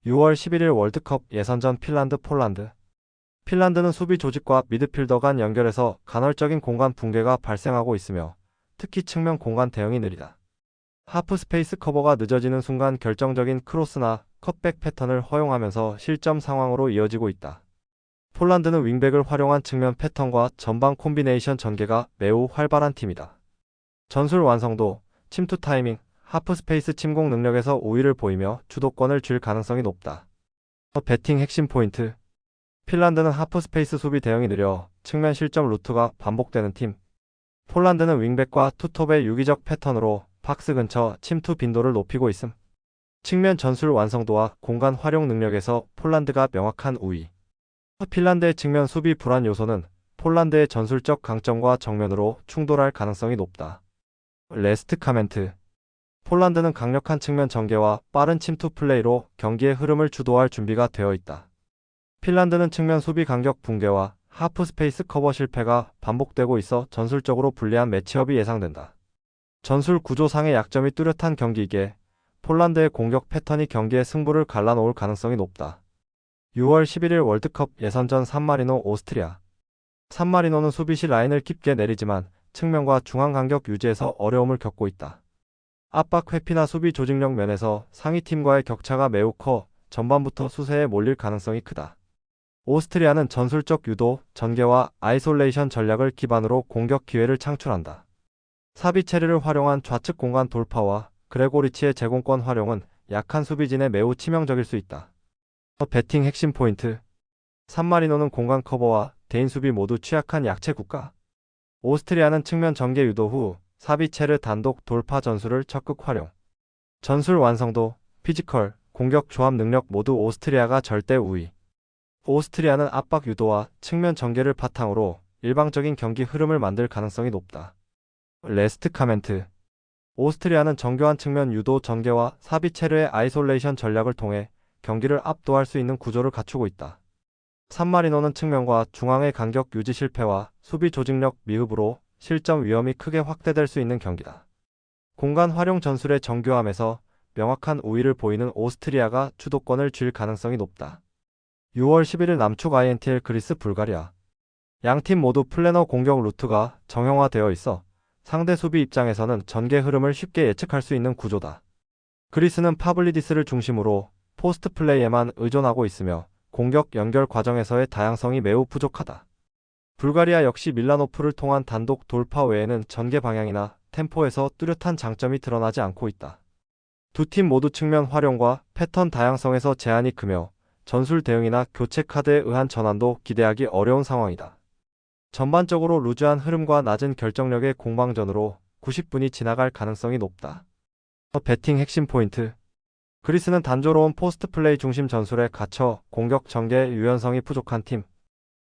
6월 11일 월드컵 예선전 핀란드 폴란드. 핀란드는 수비 조직과 미드필더 간 연결에서 간헐적인 공간 붕괴가 발생하고 있으며 특히 측면 공간 대응이 느리다. 하프 스페이스 커버가 늦어지는 순간 결정적인 크로스나 컷백 패턴을 허용하면서 실점 상황으로 이어지고 있다. 폴란드는 윙백을 활용한 측면 패턴과 전방 콤비네이션 전개가 매우 활발한 팀이다. 전술 완성도, 침투 타이밍, 하프 스페이스 침공 능력에서 우위를 보이며 주도권을 쥘 가능성이 높다. 배팅 핵심 포인트. 핀란드는 하프 스페이스 수비 대응이 느려 측면 실점 루트가 반복되는 팀. 폴란드는 윙백과 투톱의 유기적 패턴으로 박스 근처 침투 빈도를 높이고 있음. 측면 전술 완성도와 공간 활용 능력에서 폴란드가 명확한 우위. 핀란드의 측면 수비 불안 요소는 폴란드의 전술적 강점과 정면으로 충돌할 가능성이 높다. 레스트 카멘트. 폴란드는 강력한 측면 전개와 빠른 침투 플레이로 경기의 흐름을 주도할 준비가 되어 있다. 핀란드는 측면 수비 간격 붕괴와 하프 스페이스 커버 실패가 반복되고 있어 전술적으로 불리한 매치업이 예상된다. 전술 구조상의 약점이 뚜렷한 경기이기에 폴란드의 공격 패턴이 경기의 승부를 갈라놓을 가능성이 높다. 6월 11일 월드컵 예선전 산마리노 오스트리아. 산마리노는 수비시 라인을 깊게 내리지만 측면과 중앙 간격 유지에서 어려움을 겪고 있다. 압박 회피나 수비 조직력 면에서 상위팀과의 격차가 매우 커 전반부터 수세에 몰릴 가능성이 크다. 오스트리아는 전술적 유도, 전개와 아이솔레이션 전략을 기반으로 공격 기회를 창출한다. 사비체르를 활용한 좌측 공간 돌파와 그레고리치의 제공권 활용은 약한 수비진에 매우 치명적일 수 있다. 배팅 핵심 포인트. 산마리노는 공간 커버와 대인 수비 모두 취약한 약체 국가. 오스트리아는 측면 전개 유도 후 사비체르 단독 돌파 전술을 적극 활용. 전술 완성도, 피지컬, 공격 조합 능력 모두 오스트리아가 절대 우위. 오스트리아는 압박 유도와 측면 전개를 바탕으로 일방적인 경기 흐름을 만들 가능성이 높다. 레스트 카멘트. 오스트리아는 정교한 측면 유도 전개와 사비체르의 아이솔레이션 전략을 통해 경기를 압도할 수 있는 구조를 갖추고 있다. 산마리노는 측면과 중앙의 간격 유지 실패와 수비 조직력 미흡으로 실점 위험이 크게 확대될 수 있는 경기다. 공간 활용 전술의 정교함에서 명확한 우위를 보이는 오스트리아가 주도권을 쥘 가능성이 높다. 6월 11일 남축 INTL 그리스 불가리아. 양팀 모두 플래너 공격 루트가 정형화되어 있어 상대 수비 입장에서는 전개 흐름을 쉽게 예측할 수 있는 구조다. 그리스는 파블리디스를 중심으로 포스트 플레이에만 의존하고 있으며 공격 연결 과정에서의 다양성이 매우 부족하다. 불가리아 역시 밀라노프를 통한 단독 돌파 외에는 전개 방향이나 템포에서 뚜렷한 장점이 드러나지 않고 있다. 두 팀 모두 측면 활용과 패턴 다양성에서 제한이 크며 전술 대응이나 교체 카드에 의한 전환도 기대하기 어려운 상황이다. 전반적으로 루즈한 흐름과 낮은 결정력의 공방전으로 90분이 지나갈 가능성이 높다. 배팅 핵심 포인트. 그리스는 단조로운 포스트 플레이 중심 전술에 갇혀 공격 전개 유연성이 부족한 팀.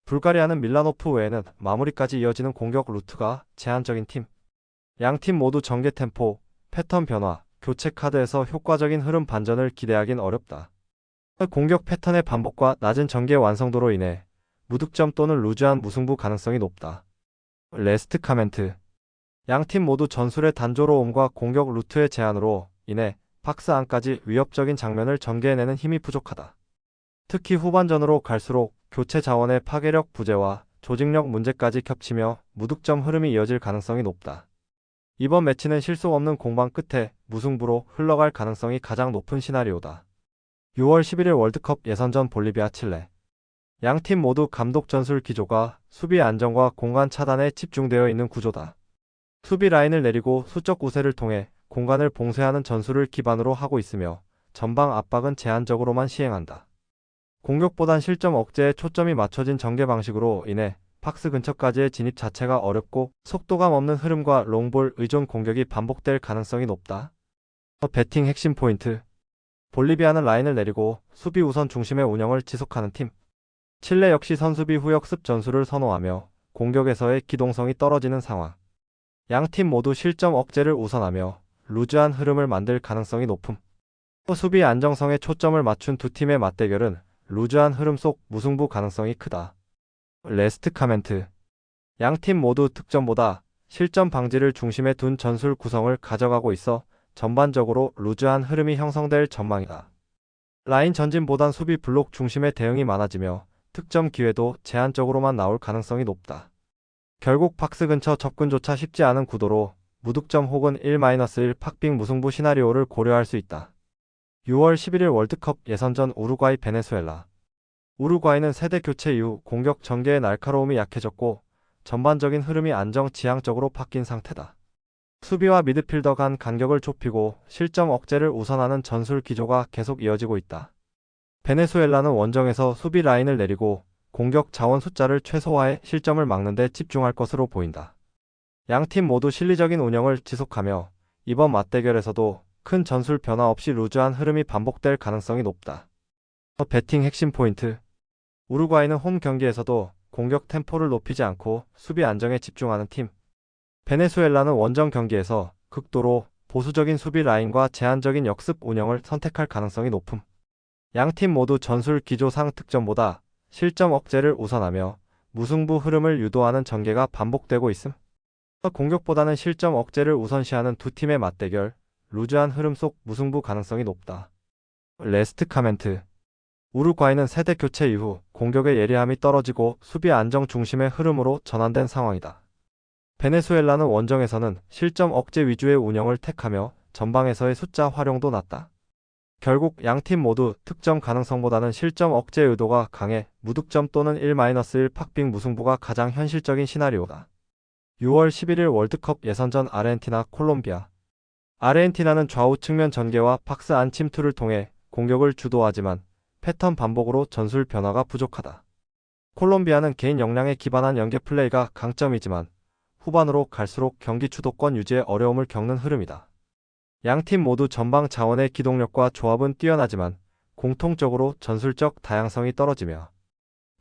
불가리아는 밀라노프 외에는 마무리까지 이어지는 공격 루트가 제한적인 팀. 양 팀 모두 전개 템포, 패턴 변화, 교체 카드에서 효과적인 흐름 반전을 기대하긴 어렵다. 공격 패턴의 반복과 낮은 전개 완성도로 인해 무득점 또는 루즈한 무승부 가능성이 높다. 레스트 카멘트. 양 팀 모두 전술의 단조로움과 공격 루트의 제한으로 인해 박스 안까지 위협적인 장면을 전개해내는 힘이 부족하다. 특히 후반전으로 갈수록 교체 자원의 파괴력 부재와 조직력 문제까지 겹치며 무득점 흐름이 이어질 가능성이 높다. 이번 매치는 실속 없는 공방 끝에 무승부로 흘러갈 가능성이 가장 높은 시나리오다. 6월 11일 월드컵 예선전 볼리비아 칠레. 양 팀 모두 감독 전술 기조가 수비 안정과 공간 차단에 집중되어 있는 구조다. 수비 라인을 내리고 수적 우세를 통해 공간을 봉쇄하는 전술을 기반으로 하고 있으며 전방 압박은 제한적으로만 시행한다. 공격보단 실점 억제에 초점이 맞춰진 전개 방식으로 인해 박스 근처까지의 진입 자체가 어렵고 속도감 없는 흐름과 롱볼 의존 공격이 반복될 가능성이 높다. 배팅 핵심 포인트. 볼리비아는 라인을 내리고 수비 우선 중심의 운영을 지속하는 팀. 칠레 역시 선수비 후역습 전술을 선호하며 공격에서의 기동성이 떨어지는 상황. 양 팀 모두 실점 억제를 우선하며 루즈한 흐름을 만들 가능성이 높음. 수비 안정성에 초점을 맞춘 두 팀의 맞대결은 루즈한 흐름 속 무승부 가능성이 크다. 레스트 카멘트. 양 팀 모두 득점보다 실점 방지를 중심에 둔 전술 구성을 가져가고 있어 전반적으로 루즈한 흐름이 형성될 전망이다. 라인 전진보단 수비 블록 중심의 대응이 많아지며 득점 기회도 제한적으로만 나올 가능성이 높다. 결국 박스 근처 접근조차 쉽지 않은 구도로 무득점 혹은 1-1 팍빙 무승부 시나리오를 고려할 수 있다. 6월 11일 월드컵 예선전 우루과이 베네수엘라. 우루과이는 세대 교체 이후 공격 전개의 날카로움이 약해졌고 전반적인 흐름이 안정지향적으로 바뀐 상태다. 수비와 미드필더 간 간격을 좁히고 실점 억제를 우선하는 전술 기조가 계속 이어지고 있다. 베네수엘라는 원정에서 수비 라인을 내리고 공격 자원 숫자를 최소화해 실점을 막는 데 집중할 것으로 보인다. 양팀 모두 실리적인 운영을 지속하며 이번 맞대결에서도 큰 전술 변화 없이 루즈한 흐름이 반복될 가능성이 높다. 배팅 핵심 포인트. 우루과이는 홈 경기에서도 공격 템포를 높이지 않고 수비 안정에 집중하는 팀. 베네수엘라는 원정 경기에서 극도로 보수적인 수비 라인과 제한적인 역습 운영을 선택할 가능성이 높음. 양팀 모두 전술 기조상 득점보다 실점 억제를 우선하며 무승부 흐름을 유도하는 전개가 반복되고 있음. 공격보다는 실점 억제를 우선시하는 두 팀의 맞대결, 루즈한 흐름 속 무승부 가능성이 높다. 레스트 카멘트. 우루과이는 세대 교체 이후 공격의 예리함이 떨어지고 수비 안정 중심의 흐름으로 전환된 상황이다. 베네수엘라는 원정에서는 실점 억제 위주의 운영을 택하며 전방에서의 숫자 활용도 낮다. 결국 양팀 모두 득점 가능성보다는 실점 억제 의도가 강해 무득점 또는 1-1 팍빙 무승부가 가장 현실적인 시나리오다. 6월 11일 월드컵 예선전 아르헨티나 콜롬비아. 아르헨티나는 좌우 측면 전개와 박스 안 침투를 통해 공격을 주도하지만 패턴 반복으로 전술 변화가 부족하다. 콜롬비아는 개인 역량에 기반한 연계 플레이가 강점이지만 후반으로 갈수록 경기 주도권 유지에 어려움을 겪는 흐름이다. 양팀 모두 전방 자원의 기동력과 조합은 뛰어나지만 공통적으로 전술적 다양성이 떨어지며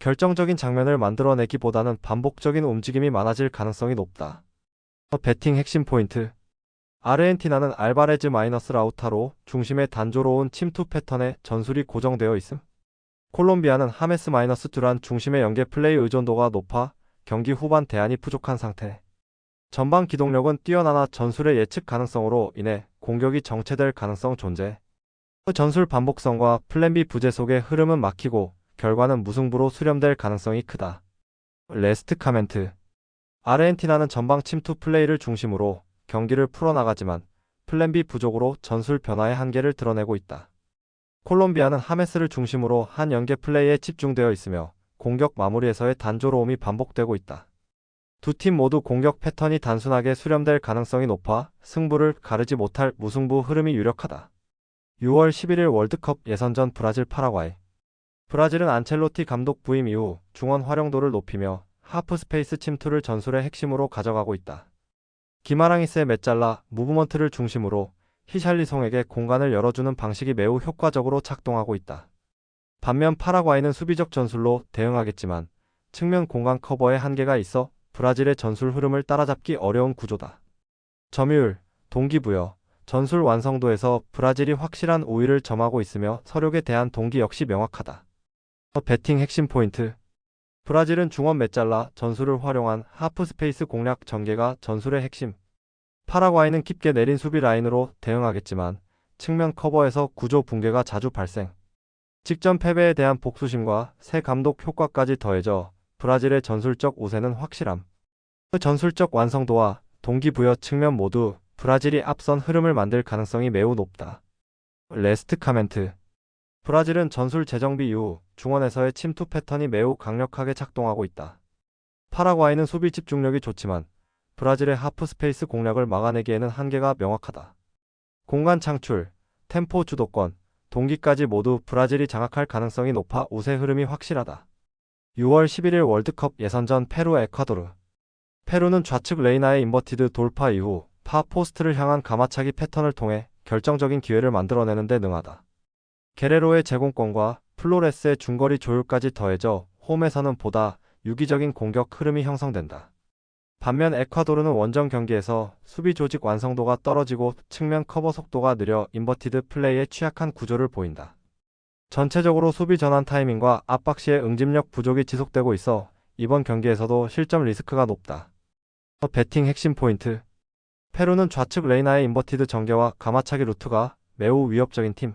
결정적인 장면을 만들어내기보다는 반복적인 움직임이 많아질 가능성이 높다. 배팅 핵심 포인트. 아르헨티나는 알바레즈 마이너스 라우타로 중심의 단조로운 침투 패턴에 전술이 고정되어 있음. 콜롬비아는 하메스 마이너스 듀란 중심의 연계 플레이 의존도가 높아 경기 후반 대안이 부족한 상태. 전방 기동력은 뛰어나나 전술의 예측 가능성으로 인해 공격이 정체될 가능성 존재. 전술 반복성과 플랜 B 부재 속의 흐름은 막히고 결과는 무승부로 수렴될 가능성이 크다. 레스트 카멘트. 아르헨티나는 전방 침투 플레이를 중심으로 경기를 풀어나가지만 플랜 B 부족으로 전술 변화의 한계를 드러내고 있다. 콜롬비아는 하메스를 중심으로 한 연계 플레이에 집중되어 있으며 공격 마무리에서의 단조로움이 반복되고 있다. 두 팀 모두 공격 패턴이 단순하게 수렴될 가능성이 높아 승부를 가르지 못할 무승부 흐름이 유력하다. 6월 11일 월드컵 예선전 브라질 파라과이. 브라질은 안첼로티 감독 부임 이후 중원 활용도를 높이며 하프 스페이스 침투를 전술의 핵심으로 가져가고 있다. 기마랑이스의 메잘라 무브먼트를 중심으로 히샬리송에게 공간을 열어주는 방식이 매우 효과적으로 작동하고 있다. 반면 파라과이는 수비적 전술로 대응하겠지만 측면 공간 커버에 한계가 있어 브라질의 전술 흐름을 따라잡기 어려운 구조다. 점유율, 동기부여, 전술 완성도에서 브라질이 확실한 우위를 점하고 있으며 서력에 대한 동기 역시 명확하다. 배팅 핵심 포인트. 브라질은 중원 메잘라 전술을 활용한 하프 스페이스 공략 전개가 전술의 핵심. 파라과이는 깊게 내린 수비 라인으로 대응하겠지만 측면 커버에서 구조 붕괴가 자주 발생. 직전 패배에 대한 복수심과 새 감독 효과까지 더해져 브라질의 전술적 우세는 확실함. 전술적 완성도와 동기부여 측면 모두 브라질이 앞선 흐름을 만들 가능성이 매우 높다. 레스트 카멘트. 브라질은 전술 재정비 이후 중원에서의 침투 패턴이 매우 강력하게 작동하고 있다. 파라과이는 수비 집중력이 좋지만 브라질의 하프 스페이스 공략을 막아내기에는 한계가 명확하다. 공간 창출, 템포 주도권, 동기까지 모두 브라질이 장악할 가능성이 높아 우세 흐름이 확실하다. 6월 11일 월드컵 예선전 페루 에콰도르. 페루는 좌측 레이나의 인버티드 돌파 이후 파포스트를 향한 가마차기 패턴을 통해 결정적인 기회를 만들어내는 데 능하다. 게레로의 제공권과 플로레스의 중거리 조율까지 더해져 홈에서는 보다 유기적인 공격 흐름이 형성된다. 반면 에콰도르는 원정 경기에서 수비 조직 완성도가 떨어지고 측면 커버 속도가 느려 인버티드 플레이에 취약한 구조를 보인다. 전체적으로 수비 전환 타이밍과 압박 시의 응집력 부족이 지속되고 있어 이번 경기에서도 실점 리스크가 높다. 배팅 핵심 포인트. 페루는 좌측 레이나의 인버티드 전개와 가마차기 루트가 매우 위협적인 팀.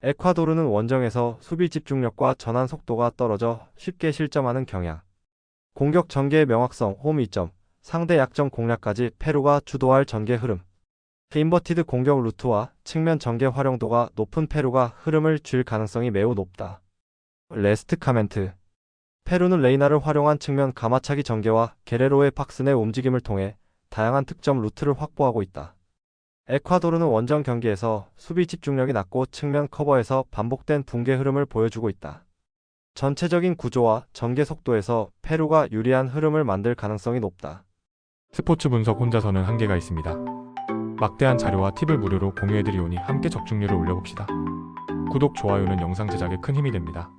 에콰도르는 원정에서 수비 집중력과 전환 속도가 떨어져 쉽게 실점하는 경향. 공격 전개의 명확성, 홈 이점, 상대 약점 공략까지 페루가 주도할 전개 흐름. 인버티드 공격 루트와 측면 전개 활용도가 높은 페루가 흐름을 쥘 가능성이 매우 높다. 레스트 카멘트. 페루는 레이나를 활용한 측면 가마차기 전개와 게레로의 박스 내 움직임을 통해 다양한 득점 루트를 확보하고 있다. 에콰도르는 원정 경기에서 수비 집중력이 낮고 측면 커버에서 반복된 붕괴 흐름을 보여주고 있다. 전체적인 구조와 전개 속도에서 페루가 유리한 흐름을 만들 가능성이 높다. 스포츠 분석 혼자서는 한계가 있습니다. 막대한 자료와 팁을 무료로 공유해드리오니 함께 적중률을 올려봅시다. 구독, 좋아요는 영상 제작에 큰 힘이 됩니다.